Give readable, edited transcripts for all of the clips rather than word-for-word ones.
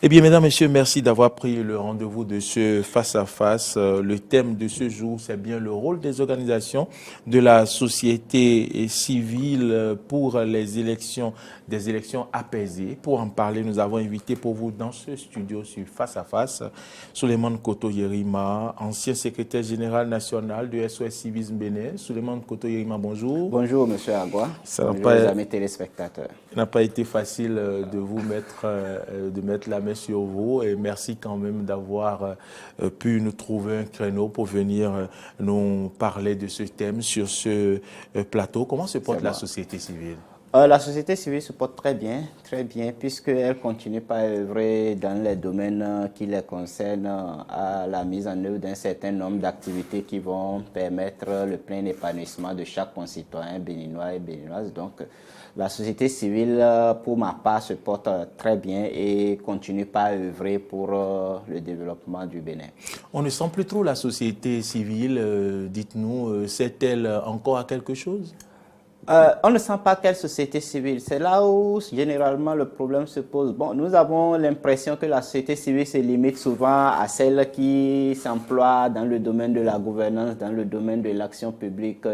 Eh bien, mesdames, messieurs, merci d'avoir pris le rendez-vous de ce face-à-face. Le thème de ce jour, c'est bien le rôle des organisations de la société civile pour les élections, des élections apaisées. Pour en parler, nous avons invité pour vous dans ce studio sur face-à-face Souleymane Koto Yerima, ancien secrétaire général national de SOS Civisme Bénin. Souleymane Koto Yerima, bonjour. Bonjour, monsieur Agua. Bonjour, les amis téléspectateurs. Il n'a pas été facile de vous mettre, de mettre la main sur vous et merci quand même d'avoir pu nous trouver un créneau pour venir nous parler de ce thème sur ce plateau. Comment se porte la société civile? La société civile se porte très bien, puisqu'elle continue par œuvrer dans les domaines qui les concernent à la mise en œuvre d'un certain nombre d'activités qui vont permettre le plein épanouissement de chaque concitoyen béninois et béninoise. Donc, la société civile, pour ma part, se porte très bien et continue par œuvrer pour le développement du Bénin. On ne sent plus trop la société civile, dites-nous, sert-elle encore à quelque chose? On ne sent pas quelle société civile. C'est là où généralement le problème se pose. Bon, nous avons l'impression que la société civile se limite souvent à celle qui s'emploie dans le domaine de la gouvernance, dans le domaine de l'action publique,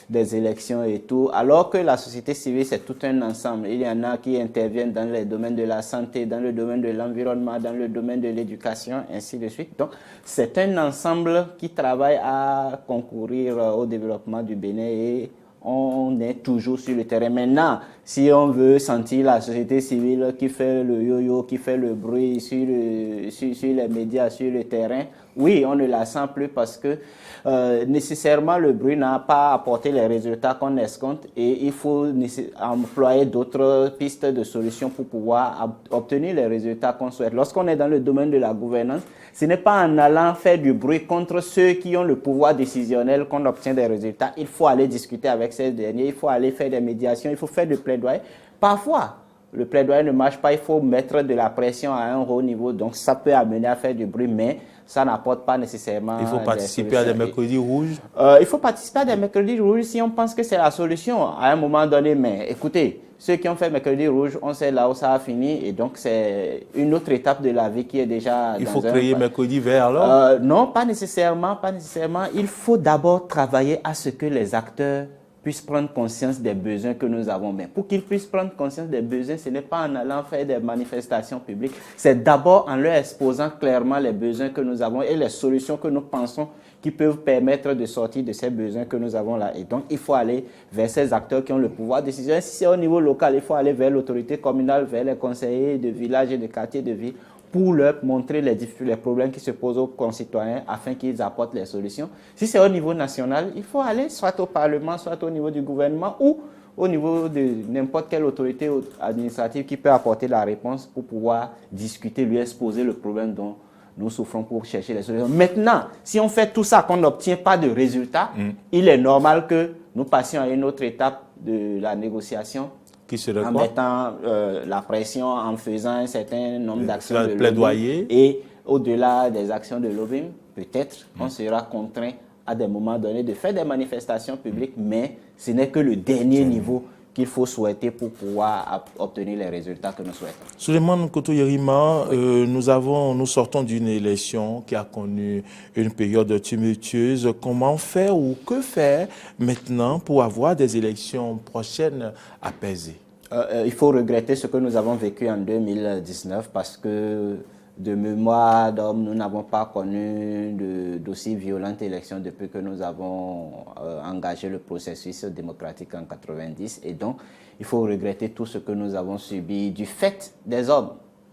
des élections et tout, alors que la société civile, c'est tout un ensemble. Il y en a qui interviennent dans les domaines de la santé, dans le domaine de l'environnement, dans le domaine de l'éducation, ainsi de suite. Donc, c'est un ensemble qui travaille à concourir au développement du Bénin et on est toujours sur le terrain. Maintenant, si on veut sentir la société civile qui fait le yo-yo, qui fait le bruit sur les médias, sur le terrain, oui, on ne la sent plus parce que nécessairement le bruit n'a pas apporté les résultats qu'on escompte et il faut employer d'autres pistes de solutions pour pouvoir obtenir les résultats qu'on souhaite. Lorsqu'on est dans le domaine de la gouvernance, ce n'est pas en allant faire du bruit contre ceux qui ont le pouvoir décisionnel qu'on obtient des résultats. Il faut aller discuter avec ces derniers, il faut aller faire des médiations, il faut faire du plaidoyer. Parfois, le plaidoyer ne marche pas, il faut mettre de la pression à un haut niveau, donc ça peut amener à faire du bruit, mais ça n'apporte pas nécessairement. Il faut participer à des mercredis rouges. Il faut participer à des mercredis rouges si on pense que c'est la solution à un moment donné. Mais écoutez, ceux qui ont fait mercredi rouge, on sait là où ça a fini. Et donc, c'est une autre étape de la vie qui est déjà. Il faut créer mercredi vert alors? Non, pas nécessairement, pas nécessairement. Il faut d'abord travailler à ce que les acteurs puissent prendre conscience des besoins que nous avons. Mais pour qu'ils puissent prendre conscience des besoins, ce n'est pas en allant faire des manifestations publiques, c'est d'abord en leur exposant clairement les besoins que nous avons et les solutions que nous pensons qui peuvent permettre de sortir de ces besoins que nous avons là. Et donc, il faut aller vers ces acteurs qui ont le pouvoir décisionnaire. Si c'est au niveau local, il faut aller vers l'autorité communale, vers les conseillers de village et de quartier de ville, pour leur montrer les problèmes qui se posent aux concitoyens afin qu'ils apportent les solutions. Si c'est au niveau national, il faut aller soit au Parlement, soit au niveau du gouvernement ou au niveau de n'importe quelle autorité administrative qui peut apporter la réponse pour pouvoir discuter, lui exposer le problème dont nous souffrons pour chercher les solutions. Maintenant, si on fait tout ça, qu'on n'obtient pas de résultats, il est normal que nous passions à une autre étape de la négociation. Qui serait en quoi? mettant la pression, en faisant un certain nombre d'actions de plaidoyer. lobbying. Et au-delà des actions de lobbying, peut-être on sera contraint à des moments donnés de faire des manifestations publiques, mais ce n'est que le dernier niveau qu'il faut souhaiter pour pouvoir obtenir les résultats que nous souhaitons. Souleymane Koto Yerima, nous sortons d'une élection qui a connu une période tumultueuse. Comment faire ou que faire maintenant pour avoir des élections prochaines apaisées? Il faut regretter ce que nous avons vécu en 2019 parce que de mémoire d'homme, nous n'avons pas connu d'aussi violente élection depuis que nous avons engagé le processus démocratique en 90. Et donc, il faut regretter tout ce que nous avons subi du fait des hommes.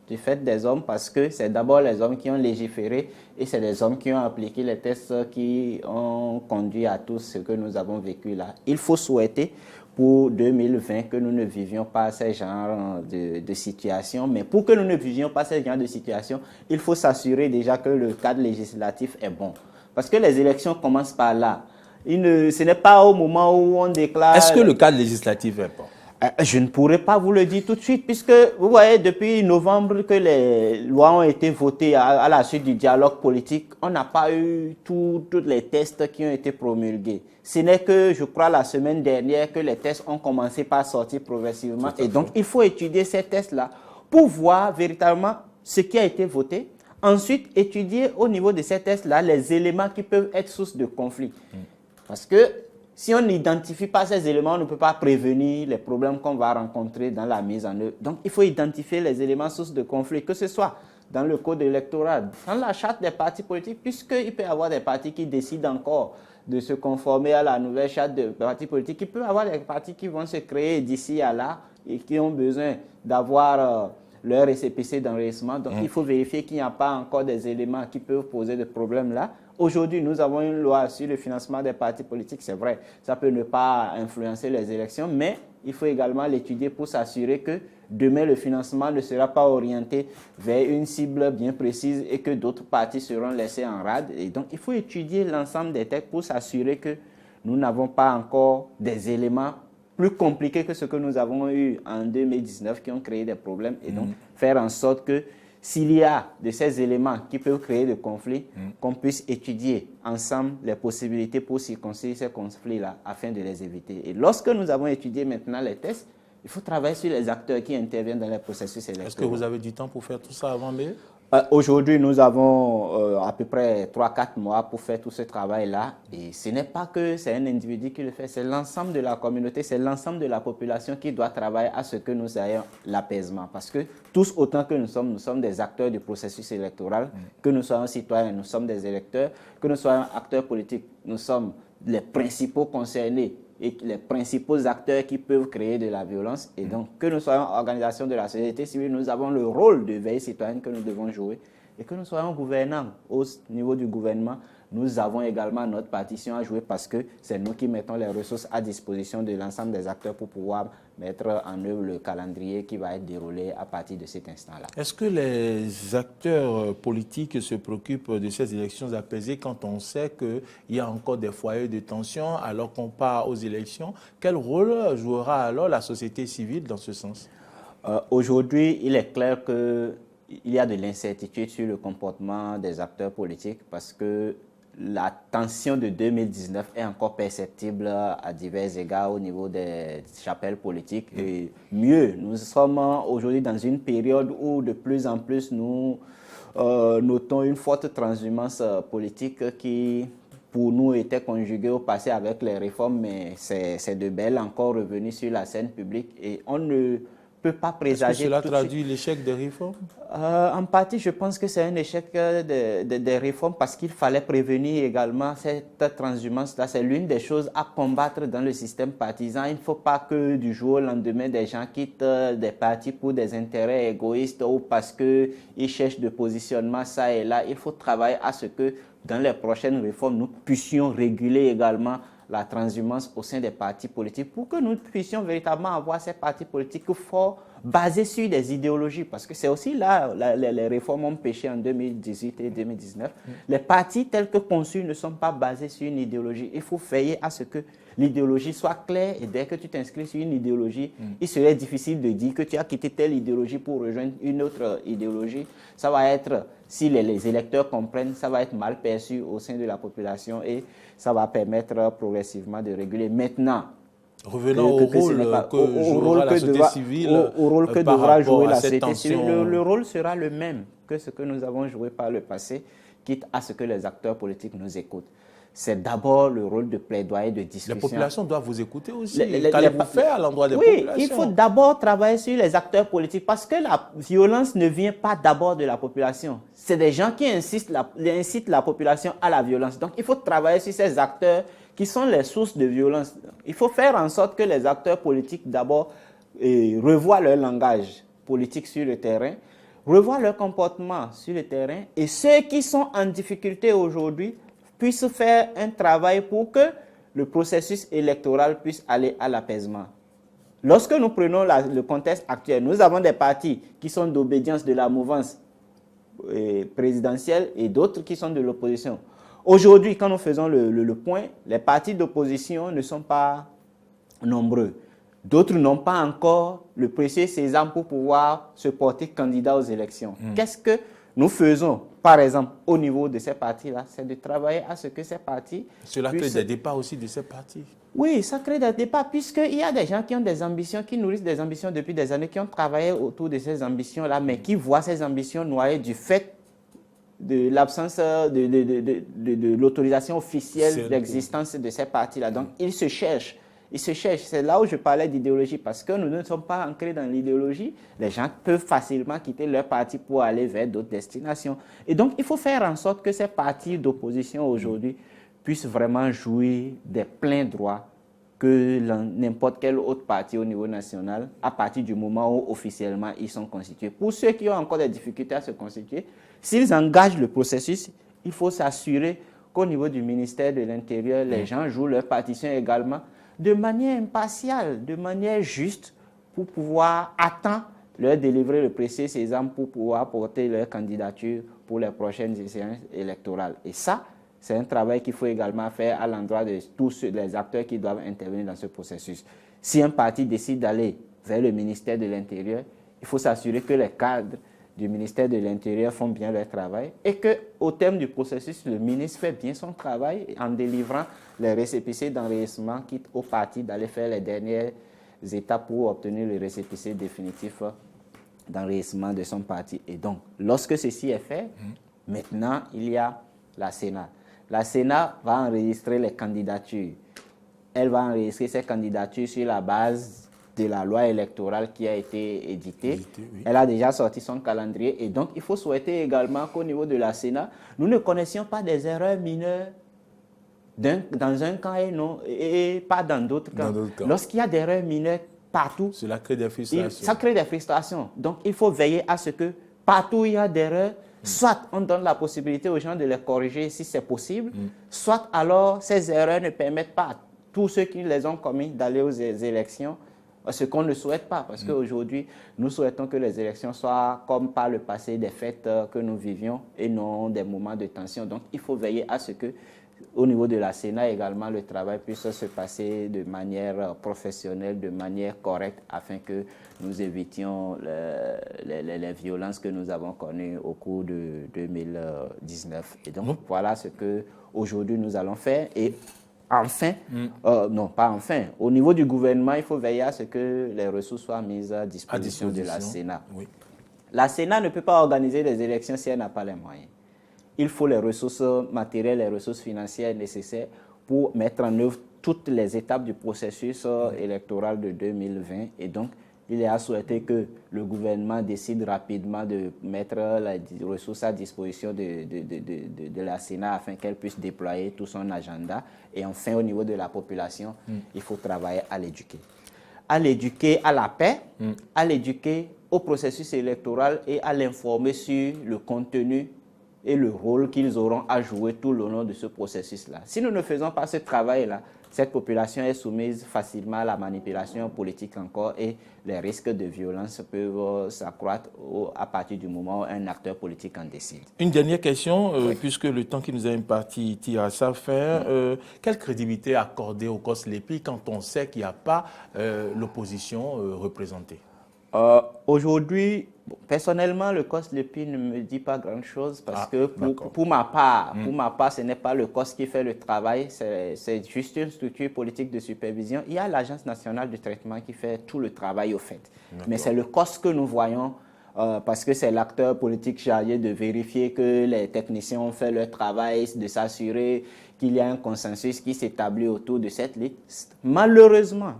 Du fait des hommes parce que c'est d'abord les hommes qui ont légiféré et c'est les hommes qui ont appliqué les tests qui ont conduit à tout ce que nous avons vécu là. Il faut souhaiter pour 2020 que nous ne vivions pas ce genre de situation. Mais pour que nous ne vivions pas ce genre de situation, il faut s'assurer déjà que le cadre législatif est bon. Parce que les élections commencent par là. Ce n'est pas au moment où on déclare... Est-ce que le cadre législatif est bon? Je ne pourrais pas vous le dire tout de suite, puisque vous voyez, depuis novembre que les lois ont été votées à la suite du dialogue politique, on n'a pas eu tous les tests qui ont été promulgués. Ce n'est que, je crois, la semaine dernière que les tests ont commencé par sortir progressivement. Et donc, il faut étudier ces tests-là pour voir véritablement ce qui a été voté. Ensuite, étudier au niveau de ces tests-là les éléments qui peuvent être source de conflit. Parce que si on n'identifie pas ces éléments, on ne peut pas prévenir les problèmes qu'on va rencontrer dans la mise en œuvre. Donc, il faut identifier les éléments sources de conflit, que ce soit dans le code électoral, dans la charte des partis politiques, puisqu'il peut y avoir des partis qui décident encore de se conformer à la nouvelle charte des partis politiques. Il peut y avoir des partis qui vont se créer d'ici à là et qui ont besoin d'avoir leur récépissé d'enregistrement. Donc, il faut vérifier qu'il n'y a pas encore des éléments qui peuvent poser des problèmes là. Aujourd'hui, nous avons une loi sur le financement des partis politiques, c'est vrai. Ça peut ne pas influencer les élections, mais il faut également l'étudier pour s'assurer que demain, le financement ne sera pas orienté vers une cible bien précise et que d'autres partis seront laissés en rade. Et donc, il faut étudier l'ensemble des textes pour s'assurer que nous n'avons pas encore des éléments plus compliqués que ce que nous avons eu en 2019 qui ont créé des problèmes et donc faire en sorte que s'il y a de ces éléments qui peuvent créer des conflits, qu'on puisse étudier ensemble les possibilités pour circonscrire ces conflits-là afin de les éviter. Et lorsque nous avons étudié maintenant les tests, il faut travailler sur les acteurs qui interviennent dans les processus électoraux. Est-ce que vous avez du temps pour faire tout ça avant mai? Aujourd'hui, nous avons à peu près 3-4 mois pour faire tout ce travail-là. Et ce n'est pas que c'est un individu qui le fait, c'est l'ensemble de la communauté, c'est l'ensemble de la population qui doit travailler à ce que nous ayons l'apaisement. Parce que tous autant que nous sommes des acteurs du processus électoral, que nous soyons citoyens, nous sommes des électeurs, que nous soyons acteurs politiques, nous sommes les principaux concernés et les principaux acteurs qui peuvent créer de la violence. Et donc, que nous soyons organisation de la société civile, nous avons le rôle de veille citoyenne que nous devons jouer. Et que nous soyons gouvernants au niveau du gouvernement, nous avons également notre partition à jouer parce que c'est nous qui mettons les ressources à disposition de l'ensemble des acteurs pour pouvoir mettre en œuvre le calendrier qui va être déroulé à partir de cet instant-là. Est-ce que les acteurs politiques se préoccupent de ces élections apaisées quand on sait qu'il y a encore des foyers de tension alors qu'on part aux élections? Quel rôle jouera alors la société civile dans ce sens? Aujourd'hui, il est clair qu'il y a de l'incertitude sur le comportement des acteurs politiques parce que la tension de 2019 est encore perceptible à divers égards au niveau des chapelles politiques. Et mieux, nous sommes aujourd'hui dans une période où de plus en plus nous notons une forte transhumance politique qui, pour nous, était conjuguée au passé avec les réformes, mais c'est de belles encore revenues sur la scène publique et on ne peut pas présager. Est-ce que cela traduit l'échec des réformes? En partie, je pense que c'est un échec des réformes parce qu'il fallait prévenir également cette transhumance-là. C'est l'une des choses à combattre dans le système partisan. Il ne faut pas que du jour au lendemain, des gens quittent des partis pour des intérêts égoïstes ou parce qu'ils cherchent de positionnement ça et là. Il faut travailler à ce que dans les prochaines réformes, nous puissions réguler également la transhumance au sein des partis politiques pour que nous puissions véritablement avoir ces partis politiques forts basés sur des idéologies. Parce que c'est aussi là, les réformes ont péché en 2018 et 2019. Les partis tels que conçus ne sont pas basés sur une idéologie. Il faut veiller à ce que l'idéologie soit claire et dès que tu t'inscris sur une idéologie, il serait difficile de dire que tu as quitté telle idéologie pour rejoindre une autre idéologie. Ça va être, si les électeurs comprennent, ça va être mal perçu au sein de la population et ça va permettre progressivement de réguler. Maintenant, revenons au rôle que jouera la société civile au rôle que devra jouer la société civile. Le rôle sera le même que ce que nous avons joué par le passé, quitte à ce que les acteurs politiques nous écoutent. C'est d'abord le rôle de plaidoyer, de discussion. Les populations doivent vous écouter aussi. Qu'allez-vous faire à l'endroit des populations? Oui, il faut d'abord travailler sur les acteurs politiques parce que la violence ne vient pas d'abord de la population. C'est des gens qui incitent la population à la violence. Donc, il faut travailler sur ces acteurs qui sont les sources de violence. Il faut faire en sorte que les acteurs politiques d'abord revoient leur langage politique sur le terrain, revoient leur comportement sur le terrain et ceux qui sont en difficulté aujourd'hui puissent faire un travail pour que le processus électoral puisse aller à l'apaisement. Lorsque nous prenons le contexte actuel, nous avons des partis qui sont d'obédience de la mouvance présidentielle et d'autres qui sont de l'opposition. Aujourd'hui, quand nous faisons le point, les partis d'opposition ne sont pas nombreux. D'autres n'ont pas encore le précieux sésame pour pouvoir se porter candidat aux élections. Qu'est-ce que nous faisons, par exemple, au niveau de ces partis-là, c'est de travailler à ce que ces partis... Cela crée des débats aussi de ces partis. Oui, ça crée des débats, puisqu'il y a des gens qui ont des ambitions, qui nourrissent des ambitions depuis des années, qui ont travaillé autour de ces ambitions-là, mais qui voient ces ambitions noyées du fait de l'absence de l'autorisation officielle d'existence de ces partis-là. Donc, ils se cherchent. C'est là où je parlais d'idéologie, parce que nous ne sommes pas ancrés dans l'idéologie. Les gens peuvent facilement quitter leur parti pour aller vers d'autres destinations. Et donc, il faut faire en sorte que ces partis d'opposition aujourd'hui puissent vraiment jouir des pleins droits que n'importe quel autre parti au niveau national, à partir du moment où officiellement ils sont constitués. Pour ceux qui ont encore des difficultés à se constituer, s'ils engagent le processus, il faut s'assurer qu'au niveau du ministère de l'Intérieur, les gens jouent leur partition également de manière impartiale, de manière juste, pour pouvoir attendre leur délivrer le précieux sésame pour pouvoir porter leur candidature pour les prochaines échéances électorales. Et ça, c'est un travail qu'il faut également faire à l'endroit de tous les acteurs qui doivent intervenir dans ce processus. Si un parti décide d'aller vers le ministère de l'Intérieur, il faut s'assurer que les cadres du ministère de l'Intérieur font bien leur travail et qu'au terme du processus, le ministre fait bien son travail en délivrant les récépissés d'enregistrement, quitte au parti d'aller faire les dernières étapes pour obtenir le récépissé définitif d'enregistrement de son parti. Et donc, lorsque ceci est fait, maintenant, il y a la Sénat. La Sénat va enregistrer les candidatures. Elle va enregistrer ces candidatures sur la base de la loi électorale qui a été éditée. Oui. Elle a déjà sorti son calendrier. Et donc, il faut souhaiter également qu'au niveau de la Sénat, nous ne connaissions pas des erreurs mineures dans un camp et pas dans d'autres camps. Lorsqu'il y a des erreurs mineures partout, cela crée des frustrations. Ça crée des frustrations. Donc, il faut veiller à ce que partout où il y a des erreurs, soit on donne la possibilité aux gens de les corriger si c'est possible, soit alors ces erreurs ne permettent pas à tous ceux qui les ont commis d'aller aux élections, ce qu'on ne souhaite pas, parce qu'aujourd'hui, nous souhaitons que les élections soient, comme par le passé, des fêtes que nous vivions et non des moments de tension. Donc, il faut veiller à ce que, au niveau de la Sénat également, le travail puisse se passer de manière professionnelle, de manière correcte, afin que nous évitions les violences que nous avons connues au cours de 2019. Et donc, voilà ce qu'aujourd'hui nous allons faire. Et enfin, non, pas enfin, au niveau du gouvernement, il faut veiller à ce que les ressources soient mises à disposition de la Sénat. Oui. La Sénat ne peut pas organiser des élections si elle n'a pas les moyens. Il faut les ressources matérielles, les ressources financières nécessaires pour mettre en œuvre toutes les étapes du processus électoral de 2020. Et donc, il est à souhaiter que le gouvernement décide rapidement de mettre les ressources à disposition de la Sénat afin qu'elle puisse déployer tout son agenda. Et enfin, au niveau de la population, il faut travailler à l'éduquer. À l'éduquer à la paix, à l'éduquer au processus électoral et à l'informer sur le contenu et le rôle qu'ils auront à jouer tout le long de ce processus-là. Si nous ne faisons pas ce travail-là, cette population est soumise facilement à la manipulation politique encore et les risques de violence peuvent s'accroître à partir du moment où un acteur politique en décide. Une dernière question, puisque le temps qui nous est imparti tire à sa fin. Quelle crédibilité accorder au COSLEPI quand on sait qu'il n'y a pas l'opposition représentée? Aujourd'hui, personnellement, le COSLEPI ne me dit pas grand-chose parce que pour ma part, ce n'est pas le COS qui fait le travail, c'est juste une structure politique de supervision. Il y a l'Agence nationale de traitement qui fait tout le travail au fait. Mais c'est le COS que nous voyons parce que c'est l'acteur politique chargé de vérifier que les techniciens ont fait leur travail, de s'assurer qu'il y a un consensus qui s'établit autour de cette liste. Malheureusement,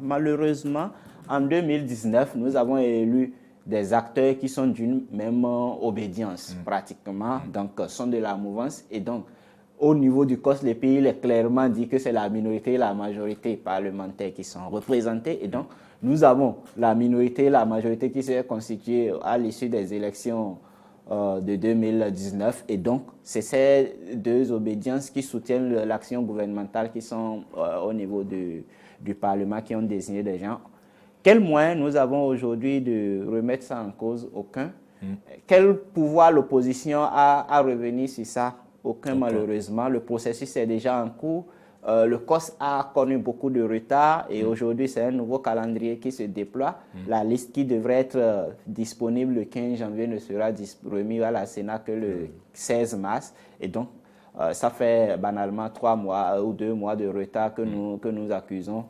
en 2019, nous avons élu des acteurs qui sont d'une même obédience, pratiquement, donc sont de la mouvance. Et donc, au niveau du COSLEPI, il est clairement dit que c'est la minorité et la majorité parlementaire qui sont représentées. Et donc, nous avons la minorité et la majorité qui s'est constituée à l'issue des élections de 2019. Et donc, c'est ces deux obédiences qui soutiennent l'action gouvernementale qui sont au niveau du Parlement, qui ont désigné des gens. Quel moyen nous avons aujourd'hui de remettre ça en cause? Aucun. Quel pouvoir l'opposition a à revenir sur ça? Aucun, malheureusement. Le processus est déjà en cours. le COS a connu beaucoup de retard et aujourd'hui, c'est un nouveau calendrier qui se déploie. La liste qui devrait être disponible le 15 janvier ne sera remise à la Sénat que le 16 mars. Et donc, ça fait banalement 3 mois ou 2 mois de retard que nous accusons.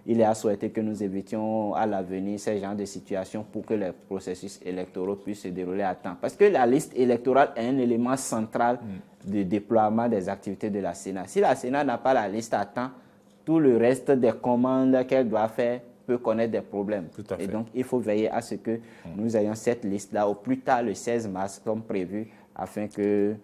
Il est à souhaiter que nous évitions à l'avenir ces genres de situations pour que les processus électoraux puissent se dérouler à temps. Parce que la liste électorale est un élément central de déploiement des activités de la Sénat. Si la Sénat n'a pas la liste à temps, tout le reste des commandes qu'elle doit faire peut connaître des problèmes. Et donc, il faut veiller à ce que nous ayons cette liste-là au plus tard le 16 mars comme prévu afin que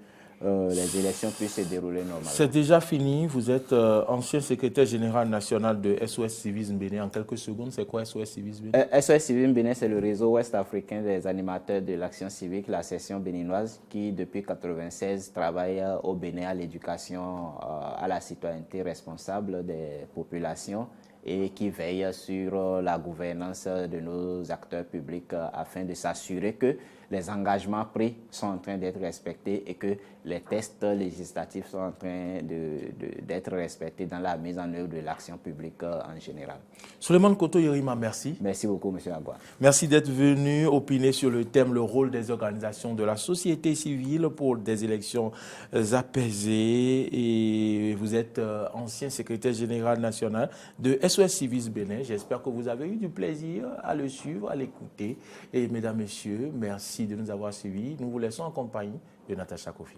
les élections puissent se dérouler normalement. C'est déjà fini. Vous êtes ancien secrétaire général national de SOS Civisme Bénin. En quelques secondes, c'est quoi SOS Civisme Bénin? SOS Civisme Bénin, c'est le réseau ouest-africain des animateurs de l'action civique, la section béninoise, qui depuis 1996 travaille au Bénin à l'éducation, à la citoyenneté responsable des populations et qui veille sur la gouvernance de nos acteurs publics afin de s'assurer que les engagements pris sont en train d'être respectés et que les tests législatifs sont en train d'être respectés dans la mise en œuvre de l'action publique en général. Suleiman Koto Yerima, merci. Merci beaucoup, M. Agua. Merci d'être venu opiner sur le thème, le rôle des organisations de la société civile pour des élections apaisées. Et vous êtes ancien secrétaire général national de SOS Civisme Bénin. J'espère que vous avez eu du plaisir à le suivre, à l'écouter. Et mesdames, messieurs, merci de nous avoir suivis. Nous vous laissons en compagnie de Natacha Kofi.